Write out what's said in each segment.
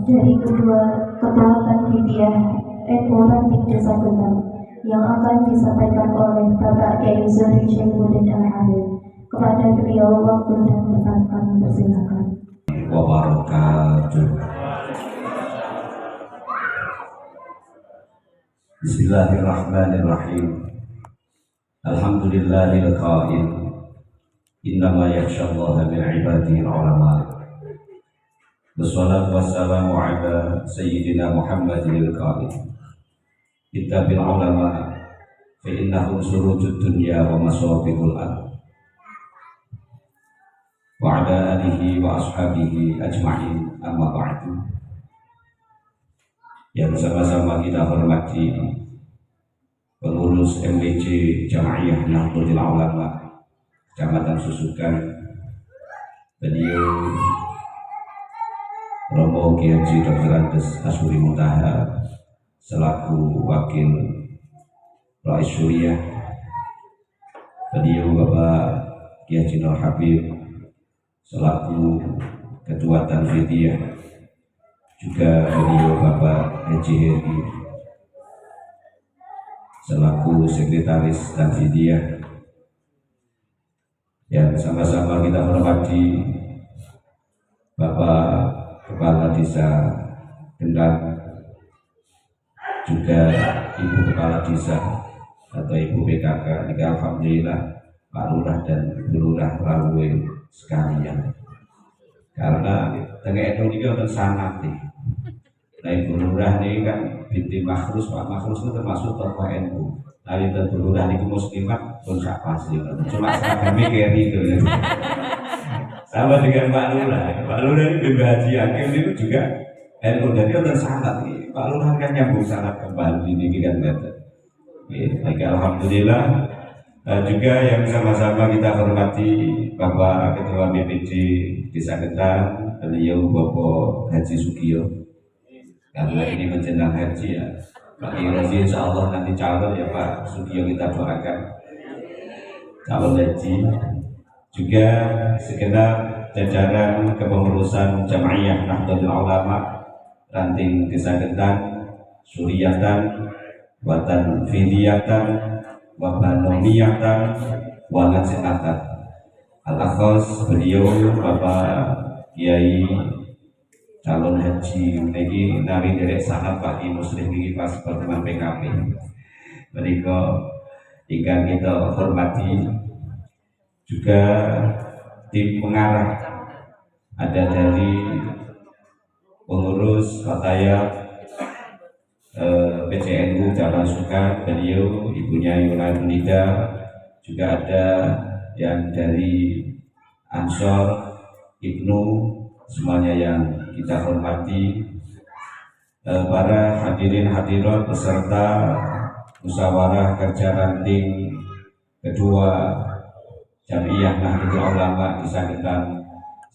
dari kedua ketua panitia NU Ranting Desa Genang yang akan disampaikan oleh Bapak Kiai Zuhri Syaifuddin Al-Habib. Kepada beliau waktu dan tempat kami persilakan. Wabarakatuh. Bismillahirrahmanirrahim. Alhamdulillahil qail innama yakhshallaha min ibadihi ulama. Wassalatu wassalamu ala sayyidina Muhammadil qail ittabil ulama fa innahum surujud dunya wa masabihul ardh. Wa ala alihi wa ashabihi ajma'in, amma ba'du. Yang sama-sama kita hormati pengurus MDC Jamaiyah Nahdlatul Ulama Kecamatan Susukan, beliau Romo Kiai Haji Dr. Andes Asyuri Mutahar selaku Wakil Rais Suriah, beliau Bapak Kiai Haji Nur Habib selaku Ketua Tanfidiyah, juga beliau Bapak Haji Heri selaku Sekretaris Tanfidiyah, yang sama-sama kita hormati Bapak Kepala Desa Gendang, juga Ibu Kepala Desa atau Ibu PKK. Alhamdulillah Pak Lurah dan Bu Lurah Rawe sekalian, karena tengah itu juga sangat nih. Nah, Ibu Lurah ini kan binti Makhrus, Pak Makhrus itu termasuk tokoh NU. Nah, itu Bu Lurah ini muslimat pun gak pasti, cuma seragam kayak gitu ya. Sama dengan Pak Lurah. Pak Lurah ini Bimba Haji Hakim itu juga NU, jadi itu sangat nih. Pak Lurah kan nyambung sangat kembali ini kan betul. Baik, alhamdulillah. Juga yang sama-sama kita hormati Bapak Ketua BPD Desa Gendang, beliau Bapak Haji Sugiyo. Karena ini menjelang haji ya, Pak Kiai insya Allah nanti calon ya Pak Sugiyo, kita doakan calon haji. Juga segenap jajaran kepengurusan Jamaiyah Nahdlatul Ulama Ranting Desa Gendang, Suriatan, Watan Fidiyatan, Wabanomiyatan, Walansinatan. Al-Akhos beliau Bapak Kiai calon haji ini nari dari sangat Pak Ki Muslim ini pas pertemuan PKP. Mereka ikan kita hormati. Juga tim pengarah ada dari pengurus Fatayat PCNU Jalan Suka, beliau ibunya Yuna Nida, juga ada yang dari Ansor Ibnu, semuanya yang kita hormati, para hadirin hadirat peserta musyawarah kerja ranting kedua Jamiah Nahdlatul Ulama Desa Gendang,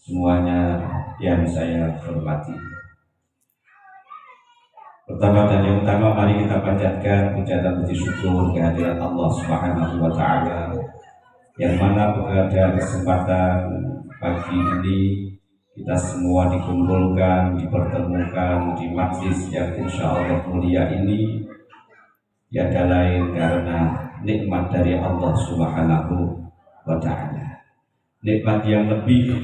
semuanya yang saya hormati. Pertama dan yang utama, mari kita panjatkan puja dan puji syukur kehadirat Allah Subhanahu wa Ta'ala, yang mana pada kesempatan pagi ini kita semua dikumpulkan, dipertemukan di majlis yang insya Allah mulia ini, tiada lain karena nikmat dari Allah Subhanahu wa Ta'ala. Nikmat yang lebih,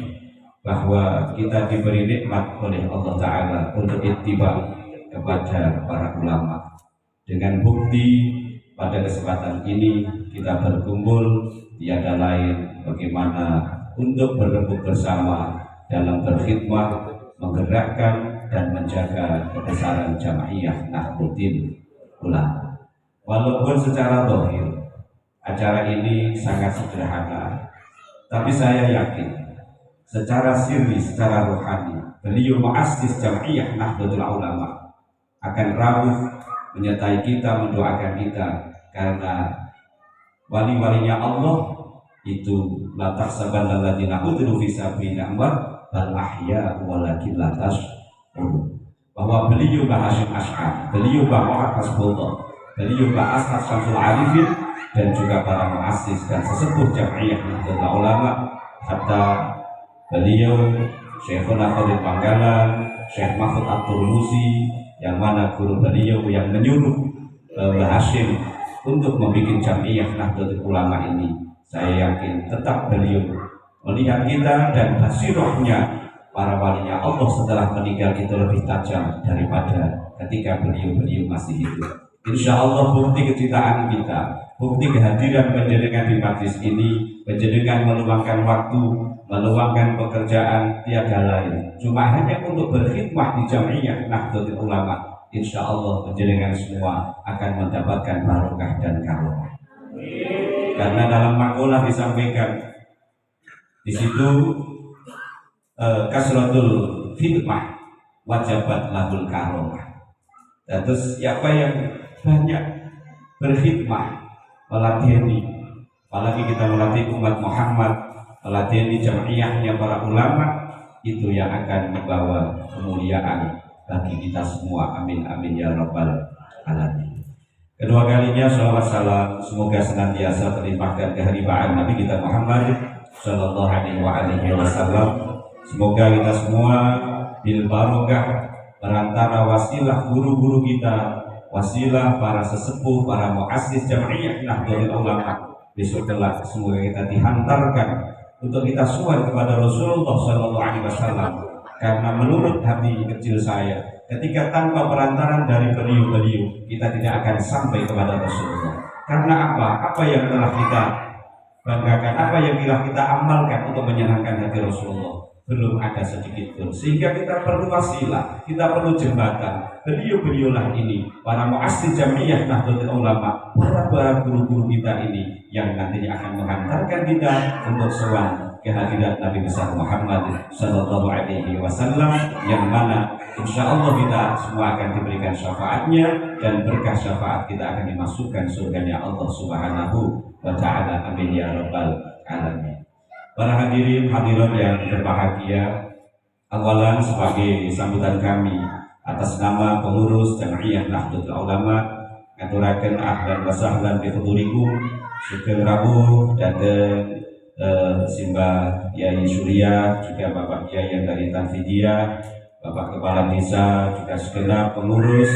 bahwa kita diberi nikmat oleh Allah Ta'ala untuk ittiba kepada para ulama. Dengan bukti pada kesempatan ini kita berkumpul tiada lain bagaimana untuk berembuk bersama dalam berkhidmat, menggerakkan dan menjaga kebesaran Jamaiyah Nahdlatul Ulama. Walaupun secara zahir acara ini sangat sederhana, tapi saya yakin secara sirri, secara rohani, beliau muassis Jamaiyah Nahdlatul Ulama akan rawuh menyertai kita, mendoakan kita, karena wali-walinya Allah itu la tahsabanna alladziina qutilu fi sabilillah bal ahya walakin la tash'urun. Bahwa beliau Mbah Hasyim Asy'ari, beliau Mbah Muhammad Hasbullah, beliau Mbah Ash'ab Syamsul Arifin, dan juga para muassis dan sesepuh Jamaiyah Nahdlatul Ulama, hatta beliau Syekhuna Khalil Panggalan, Syekh Mahfud At-Turmusi, yang mana guru beliau yang menyuruh Mbah Hashim untuk membuat Jamiah Nahdlatul Ulama ini. Saya yakin tetap beliau melihat kita dan basirahnya para walinya Allah setelah meninggal itu lebih tajam daripada ketika beliau masih hidup. Insya Allah bukti kecintaan kita, bukti kehadiran panjenengan di majlis ini, panjenengan meluangkan waktu, meluangkan pekerjaan tiada lain, cuma hanya untuk berkhidmah di Jamiah Nahdlatul Ulama. Insya Allah panjenengan semua akan mendapatkan barokah dan karomah. Karena dalam makalah disampaikan di situ kasratul khidmah wajabat lahul karomah. Dan terus siapa yang banyak berkhidmah, meladeni, apalagi kita melatih umat Muhammad, meladeni jamiahnya para ulama, itu yang akan membawa kemuliaan bagi kita semua. Amin amin ya rabbal alamin. Kedua kalinya sholawat salam semoga senantiasa terlimpahkan kehadiran Nabi kita Muhammad sallallahu alaihi wasallam. Semoga kita semua bil barokah perantara wasilah guru-guru kita, wasilah para sesepuh, para muassis Jamiah Nahdlatul Ulama, besok kelak semoga kita dihantarkan untuk kita suar kepada Rasulullah sallallahu alaihi wasallam. Karena menurut hati kecil saya, ketika tanpa perantaran dari beliau-beliau, kita tidak akan sampai kepada Rasulullah. Karena apa? Apa yang telah kita banggakan, apa yang telah kita amalkan untuk menyenangkan hati Rasulullah belum ada sedikit pun, sehingga kita perlu wasilah, kita perlu jembatan. Beliau-beliaulah ini, para muassis Jamiah Nahdlatul Ulama, para guru-guru kita ini yang nantinya akan menghantarkan kita untuk sowan kehadiran Nabi besar Muhammad sallallahu alaihi wasallam, yang mana insya Allah kita semua akan diberikan syafaatnya, dan berkah syafaat kita akan dimasukkan surganya Allah subhanahu wa ta'ala. Amin ya rabbal alamin. Para hadirin hadirat yang berbahagia, awalan sebagai sambutan kami atas nama pengurus Jamiah Nahdlatul Ulama, ngaturaken ahlan wa sahlan bi hudurikum, sugeng rawuh dateng Simbah Yai Surya, juga Bapak Kiai yang dari Tanfidiyah, Bapak Kepala Desa, juga segenap pengurus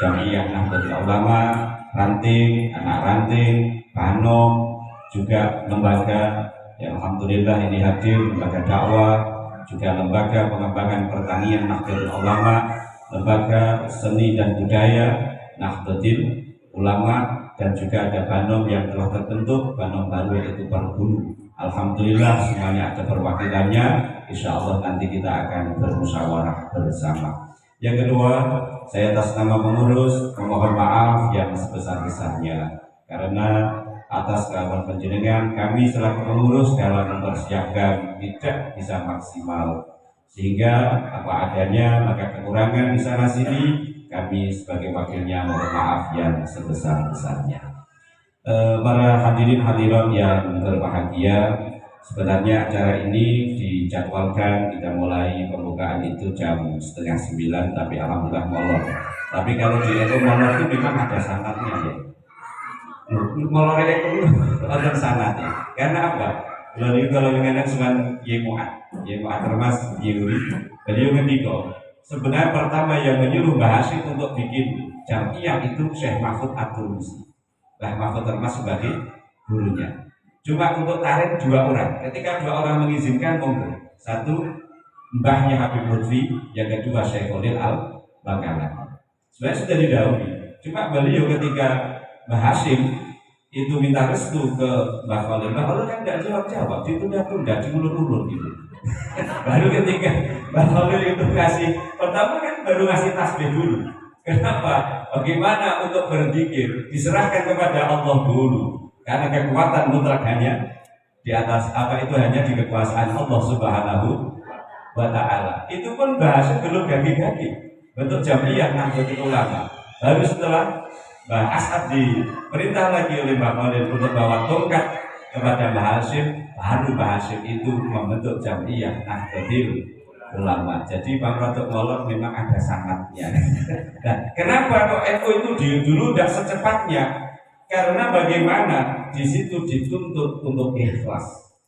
Jamiah Nahdlatul Ulama, ranting, anak ranting, panom, juga lembaga yang alhamdulillah ini hadir, lembaga dakwah, juga lembaga pengembangan pertanian Nahdlatul Ulama, lembaga seni dan budaya Nahdlatul Ulama, dan juga ada banom yang telah terbentuk, banom baru yaitu Perbulu. Alhamdulillah semuanya ada perwakilannya. Insya Allah nanti kita akan bermusyawarah bersama. Yang kedua, saya atas nama pengurus memohon maaf yang sebesar-besarnya, karena atas kelawan panjenengan kami selaku pengurus dalam mempersiapkan tidak bisa maksimal, sehingga apa adanya, maka kekurangan di sana sini kami sebagai wakilnya mohon maaf yang sebesar-besarnya. Para hadirin hadirat yang berbahagia, sebenarnya acara ini dijadwalkan kita mulai pembukaan itu jam 8:30, tapi alhamdulillah molor. Tapi kalau di itu molor itu memang ada sanatnya ya. Molor itu ada sanatnya. Karena apa? Lalu kalau mengenai cuman Yemuat Termas Yuri, beliau ngendiko, sebenarnya pertama yang menyuruh Mbah Hashim untuk bikin jamiah itu Syekh Mahfud At-Turmusi. Mbah Mahfud Termas sebagai gurunya. Cuma untuk tarik 2 orang. Ketika 2 orang mengizinkan, monggo. Satu mbahnya Habib Lutfi, yang kedua Syekh Khalil Al-Bakalan. Sebenarnya sudah didahului. Cuma beliau ketika Mbah Hashim itu minta restu ke Mbah Khalil kan tidak jawab, ditunda-tunda, diulur-ulur gitu. Baru ketika Mbah Khalil itu ngasih, pertama kan baru ngasih tasbih dulu. Kenapa? Bagaimana untuk berzikir diserahkan kepada Allah dulu, karena kekuatan mutlak hanya di atas apa itu hanya di kekuasaan Allah Subhanahu wa Ta'ala. Itu pun bahasa belum gagi-gagi bentuk Jamiah Nahdlatul Ulama. Baru setelah Mbah As'ad diperintah lagi oleh Mbah Khalil untuk bawa tongkat kepada Mbah Hashim, baru Mbah Hashim itu membentuk Jamiah Nahdlatul Ulama. Jadi Bang Rotok Molor memang ada sangatnya. Nah, kenapa kok NU itu dulu tidak secepatnya? Karena bagaimana di situ dituntut untuk ikhlas.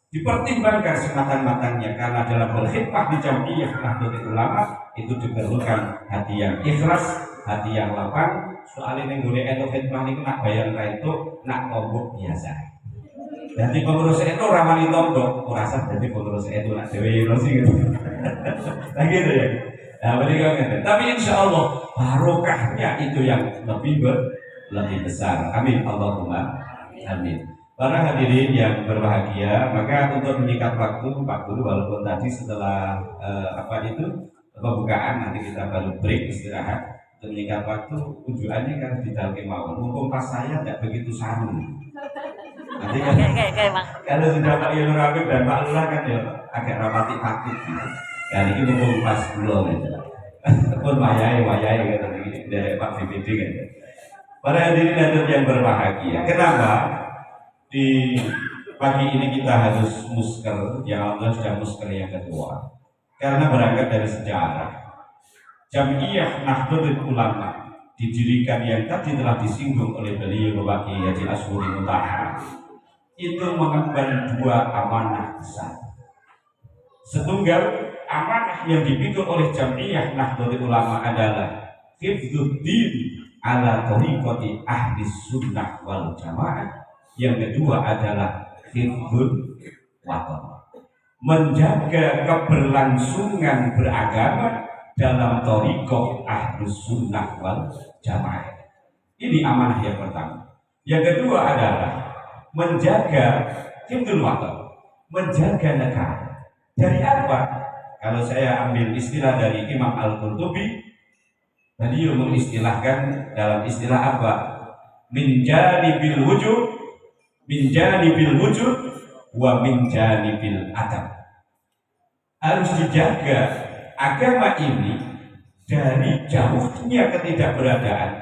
dipertimbangkan sematang-matangnya, karena dalam berkhidmah di Jam'iyah Nahdlatul Ulama itu diperlukan hati yang ikhlas, hati yang lapang. Soalnya ning gone eno khidmah niku nak bayar ra itu nak tombok biasa. Jadi pengurus itu ramani tombok, ora usah jadi pengurus itu nak dhewe sih gitu. Nah gitu ya. Nah, tapi insya Allah barokahnya itu yang lebih besar. Amin Allahumma amin. Para hadirin yang berbahagia, maka untuk menyikat waktu Pak Guru, walaupun tadi setelah pembukaan nanti kita baru break istirahat, untuk menyikat waktu tujuannya kan di mawon. Mumpung pas saya tidak begitu sanu. Nanti kan kalau sudah Pak Yunur Habib dan Pak Lurah kan ya agak rapati-pati. Dan ini mumpung pas belum ya. Pun wayai gitu dari Pak BPD kan. Para hadirin yang berbahagia, kenapa di pagi ini kita harus musker? Ya Allah sudah musker yang kedua, karena berangkat dari sejarah. Jam'iyah Nahdlatul Ulama didirikan yang tadi telah disinggung oleh beliau Bapak Kiai Haji Ashuri Mutahar, itu mengemban dua amanah besar. Setunggal amanah yang dipikul oleh Jam'iyah Nahdlatul Ulama adalah hifdzuddin ala thariqati ahli sunnah wal jamaah. Yang kedua adalah hifdzul watan, menjaga keberlangsungan beragama dalam thariqah ahli sunnah wal jamaah. Ini amanah yang pertama. Yang kedua adalah menjaga hifdzul watan, menjaga negara. Dari apa? Kalau saya ambil istilah dari Imam Al-Qurtubi, beliau mengistilahkan dalam istilah apa? Min janibil wujud wa min janibil adab. Harus dijaga agama ini dari jauhnya ketidakberadaan,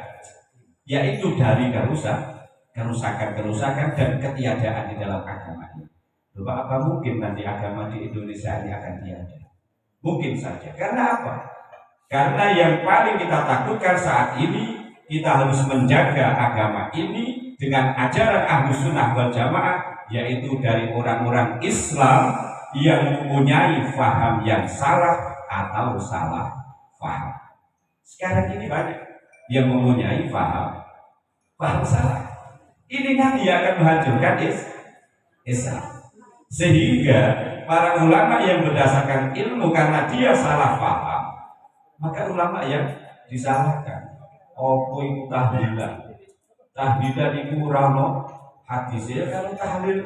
yaitu dari kerusakan dan ketiadaan di dalam agama ini. Coba apa mungkin nanti agama di Indonesia ini akan tiada? Mungkin saja. Karena apa? Karena yang paling kita takutkan saat ini, kita harus menjaga agama ini dengan ajaran Ahlus Sunnah wal Jamaah, yaitu dari orang-orang Islam yang mempunyai faham yang salah atau salah faham. Sekarang ini banyak yang mempunyai faham salah. Ini nanti akan menghancurkan Islam. Sehingga para ulama yang berdasarkan ilmu, karena dia salah paham, maka ulama yang disalahkan. Opo iku tahlilan iku rano hadisnya. Kalau tahlil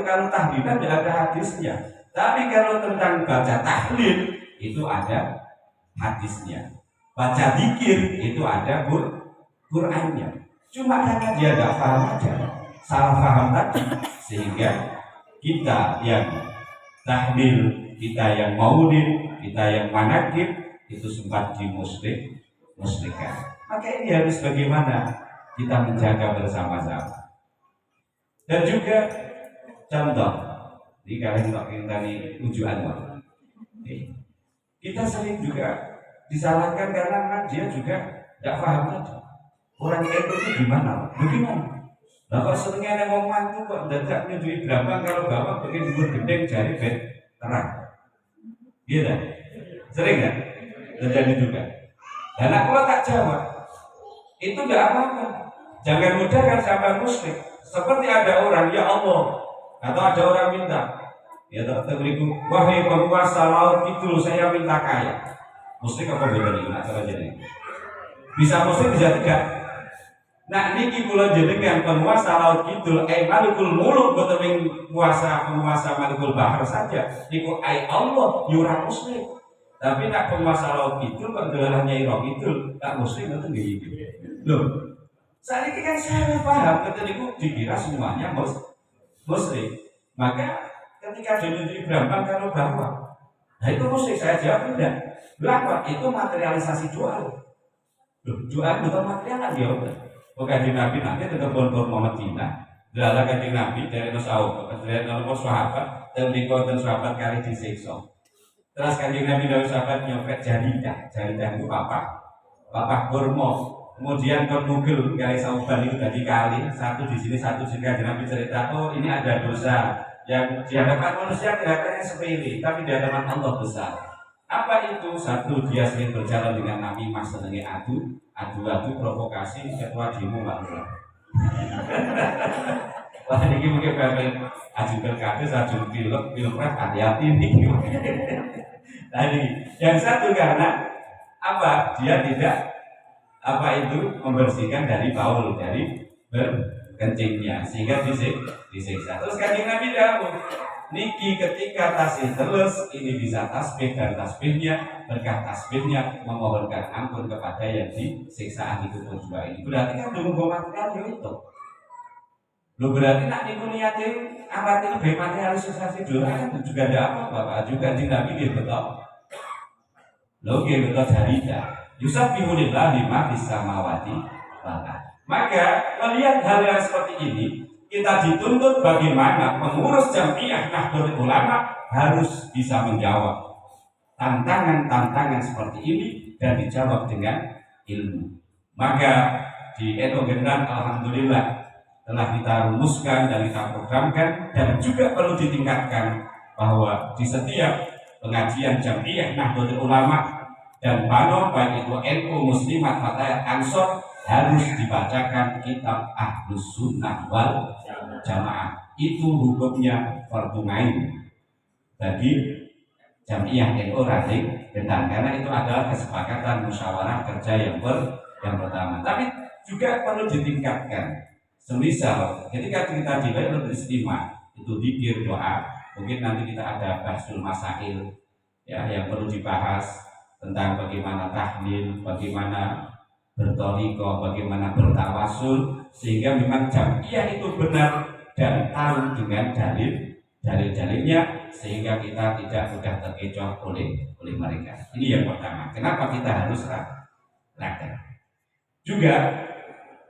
kalau tahlilan tidak ada hadisnya. Tapi kalau tentang baca tahlil itu ada hadisnya. Baca zikir itu ada Qur'annya. Cuma karena dia tidak paham aja, salah paham tadi, sehingga kita yang tahlil, kita yang maulid, kita yang manakib itu sempat dimusyrikkan. Maka ini harus bagaimana kita menjaga bersama-sama. Dan juga contoh di kalian kita ini tujuan, kita sering juga disalahkan karena dia juga tidak paham tadi. Orang itu gimana? Bagaimana? Nah, kalau seringnya ada ngomong itu kok dadak nyuduhi berapa kalau bapak bikin dubur gendeng jari bed terang. Iya kan? Sering kan? Terjadi juga. Dan aku tak jawab. Itu enggak apa-apa. Jangan mudahkan sahabat musyrik. Seperti ada orang, ya Allah, atau ada orang minta, ya tak beriku, wahai penguasa laut itu saya minta kaya. Musyrik apa beda nih? Nak cara jadi. Bisa musyrik bisa tidak. Nah niki kula jenengan penguasa laut kidul malikul muluk boten penguasa malikul bahar saja. Niku Allah yura musyrik. Tapi nak penguasa laut kidul kok dalalahnya ira kidul, tak musyrik ngoten nggih. Loh, saat ini kan saya paham kata niku dikira semuanya musyrik. Maka ketika ditunjuk Brahman kalau bahwa nah itu musyrik, saya jawab tidak. Berapa? Itu materialisasi jual. Loh, jual betul material kan ya udah. Kanjeng Nabi nanti tetap bonbon Madinah. Dalam Kanjeng Nabi dari sahabat, dari sahabat, dan dikoten sahabat kali disiksa. Terus Kanjeng Nabi dari sahabat nyopet jaridah itu papa kurma. Kemudian konmugel kali sahabat itu tadi kali satu di sini Kanjeng Nabi cerita, oh ini ada dosa. yang di hadapan manusia kelihatannya sepele, tapi di hadapan Allah besar. Apa itu? Satu, dia sering berjalan dengan namimah, senengi adu provokasi, ketua demo Mbak Lurah. Wah, ini mungkin pengen aju pilkades, aju pilpres, hati-hati nih. Tadi yang satu karena apa? Dia tidak membersihkan dari baul, dari berkencingnya, sehingga disiksa. Terus Kanjeng Nabi dawuh, niki ketika tasih terus ini bisa tasbih dan tasbihnya berkah tasbihnya memohonkan ampun kepada yang disiksaan itu pun juga ini. Berarti kan dulu material itu. Lo berarti nak niku niate amati lebih materialisasi dulu kan juga ada apa Bapak juga di Nabi gitu betul. Lo gitu betul jarida. Yusabbihulillahi ma fis samawati wal ardh. Maka melihat hal yang seperti ini, kita dituntut bagaimana pengurus Jamiah Nahdlatul Ulama harus bisa menjawab tantangan-tantangan seperti ini dan dijawab dengan ilmu. Maka di NU Gendang alhamdulillah telah kita rumuskan dan kita programkan dan juga perlu ditingkatkan bahwa di setiap pengajian Jamiah Nahdlatul Ulama dan Bano baik itu NU Muslimat Fatayat Ansor harus dibacakan kitab Ahlus Sunnah wal Jamaah. Itu hukumnya fardu ain bagi Jamiah NU Rating Gendang karena itu adalah kesepakatan musyawarah kerja yang pertama. Tapi juga perlu ditingkatkan. Semisal ketika kita di Lailatul Istimewa itu zikir doa, mungkin nanti kita ada bahsul masail ya yang perlu dibahas tentang bagaimana tahlil, bagaimana bertoriko, bagaimana bertawasul, sehingga memang Jamiah itu benar dan tahu dengan dalilnya, sehingga kita tidak mudah terkecoh oleh mereka. Ini yang pertama. Kenapa kita harus rakyat? Juga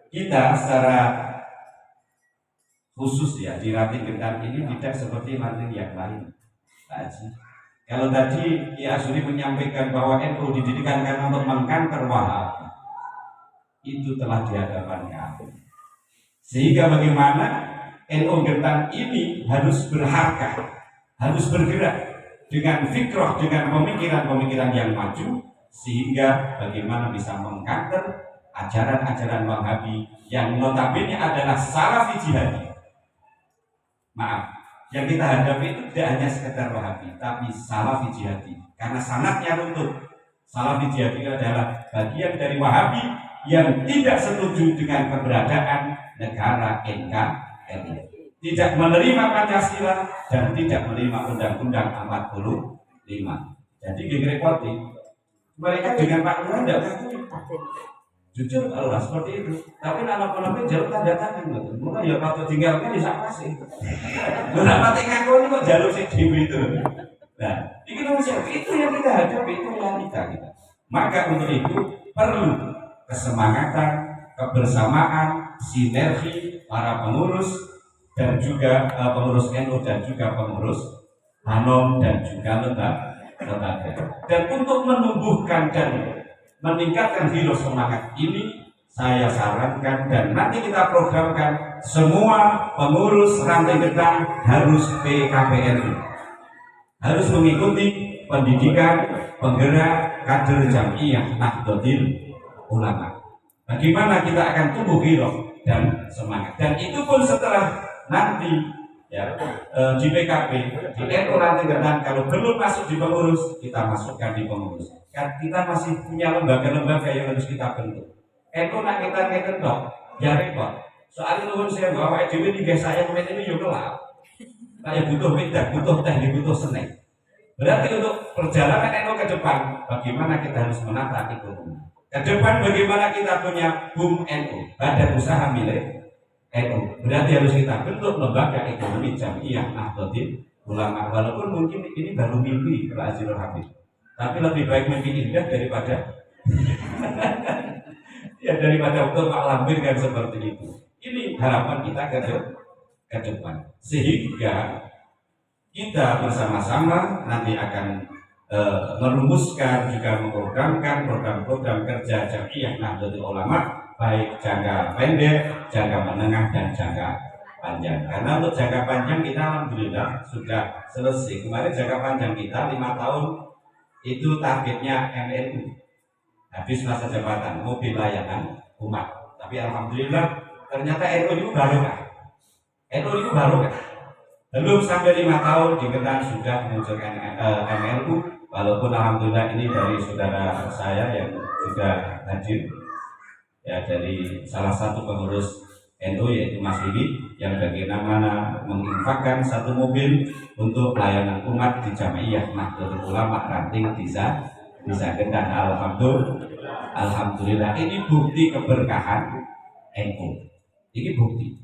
kita secara khusus ya di Rating Gendang ini tidak seperti ranting yang lain. Kalau tadi Ki Asuri menyampaikan bahwa NU didirikan karena untuk mengkanter Wahabi, itu telah di hadapan kami. Sehingga bagaimana NU Gendang ini harus berharga, harus bergerak dengan fikrah, dengan pemikiran-pemikiran yang maju, sehingga bagaimana bisa mengkanter ajaran-ajaran Wahabi yang notabene adalah salafi jihadi. Maaf, yang kita hadapi itu tidak hanya sekedar Wahabi, tapi salafi jihadi. Karena sanadnya runtuh. Salafi jihadi adalah bagian dari Wahabi yang tidak setuju dengan keberadaan negara NKRI, tidak menerima Pancasila dan tidak menerima Undang-Undang 45. Jadi gini repoti, mereka dengan Pak Lurah tidak jujur kalau seperti itu, tapi anak pelaku jalur tanda tangan gitu. Mulai ya patut tinggalkan di sana sih. Berapa tinggal kau ini kok jalur sih itu. Nah, ini itu yang kita hadapi, itu realita kita. Maka untuk itu perlu kesemangatan, kebersamaan, sinergi para pengurus dan juga pengurus NU dan juga pengurus Hanom dan juga lembaga. Dan untuk menumbuhkan dan meningkatkan hidup semangat ini, saya sarankan dan nanti kita programkan semua pengurus Ranting Gendang harus PKPNU, harus mengikuti pendidikan penggerak kader Jamiah Nahdlatul Ulama. Bagaimana kita akan tumbuh hidup dan semangat, dan itu pun setelah nanti ya di PKP, di NU Ranting Gendang kalau belum masuk di pengurus, kita masukkan di pengurus. Kan kita masih punya lembaga-lembaga yang harus kita bentuk. NU nak kita ketok, ya repot. Soalnya nuwun saya bahwa dhewe nggih saya ini yo kelap. Saya butuh medan, butuh teknik, butuh seni. Berarti untuk perjalanan NU ke depan, bagaimana kita harus menata ekonomi. Ke depan bagaimana kita punya BUM NU, badan usaha milik NU. Berarti harus kita bentuk lembaga ekonomi Jamiah Nahdlatul Ulama. Walaupun mungkin ini baru mimpi Pak Azirul Habib, tapi lebih baik mimpi indah daripada ya daripada untuk Pak Lampir kan seperti itu. Ini harapan kita ke depan, sehingga kita bersama-sama nanti akan merumuskan juga memprogramkan program-program kerja Jamiah Nahdlatul Ulama baik jangka pendek, jangka menengah dan jangka panjang. Karena untuk jangka panjang kita alhamdulillah sudah selesai. Kemarin jangka panjang kita 5 tahun itu targetnya MNU. Habis masa jabatan mobil layanan umat. Tapi alhamdulillah ternyata NU itu barokah. NU itu barokah. Belum sampai 5 tahun di Kendal sudah menunjukkan MNU. Walaupun alhamdulillah ini dari saudara saya yang juga hadir ya, dari salah satu pengurus NU yaitu Mas Willy yang bagaimana menginfakkan 1 mobil untuk pelayanan umat di Jamiah Nahdlatul Ulama Ranting bisa Kendal. Alhamdulillah ini bukti keberkahan NU. Ini bukti.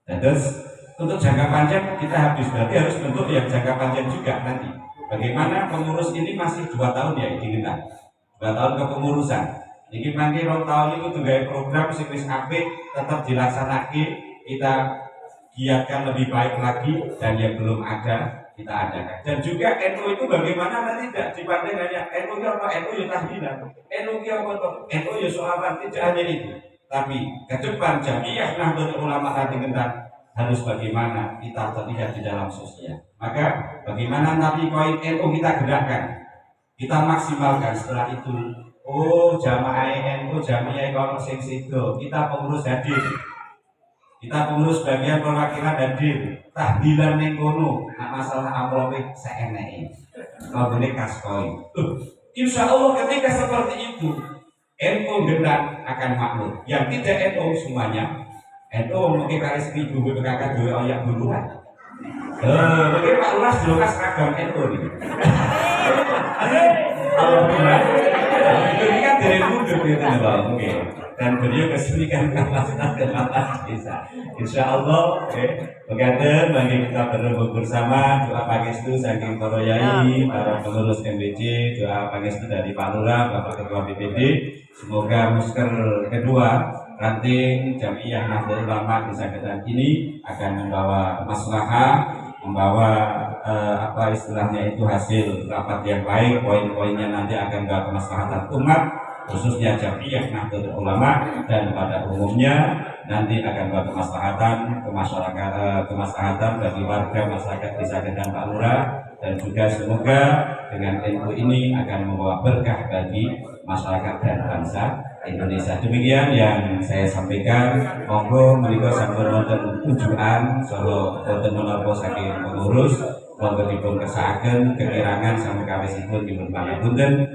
Dan terus untuk jangka panjang kita berarti harus bentuk yang jangka panjang juga nanti. Bagaimana pengurus ini masih 2 tahun ya di kita, 2 tahun kepengurusan. Ini nanti 2 tahun itu juga program sekretaris apik tetap dilaksanakan, kita giatkan lebih baik lagi dan yang belum ada kita adakan. Dan juga NU itu bagaimana nanti tidak dipandang hanya NU apa, NU ya tahlilan, NU apa, NU ya soalan, tidak hanya itu. Tapi ke depan Jamiah Nahdlatul Ulama Ranting Kendal harus bagaimana kita terlihat di dalam sosial. Maka bagaimana nanti koin NU kita gerakkan, kita maksimalkan. Setelah itu, jamaah NU, jamiah kalau sing sido, kita pengurus hadir, kita pengurus bagian perwakilan hadir, tahdilan ning kono, masalah amplopik seeneke, kalau boleh kas koin. Insya Allah ketika seperti itu, NU Kendal akan makmur. Yang tidak NU semuanya, NU mungkin kali 1000 BPKK dua oyak duluan. Mungkin Pak Lurah jelas seragam NU nih. Alhamdulillah. Ini kan dari mundur gitu loh, mungkin. Dan beliau kesulitan kapasitas kekuatan desa. Insya Allah, bergantian bagi kita berembuk bersama doa pangestu saking para yai, para pengurus MBC, doa pangestu dari Pak Lurah, Bapak Ketua BPD. Semoga musker kedua Ranting Jamiah Nahdlatul Ulama Desa Kendal ini akan membawa maslahah, membawa apa istilahnya itu hasil rapat yang baik, poin-poinnya nanti akan membawa kemaslahatan umat, khususnya Jamiah Nahdlatul Ulama dan pada umumnya nanti akan membawa kemaslahatan bagi warga masyarakat Desa Kendal Pak Lurah, dan juga semoga dengan NU ini akan membawa berkah bagi masyarakat dan bangsa Indonesia. Demikian yang saya sampaikan. Monggo menika sampun wonten tujuan saha wonten menapa saking pengurus, monggo dipun kersakaken kekirangan sampai kawisipun dipun pangapunten.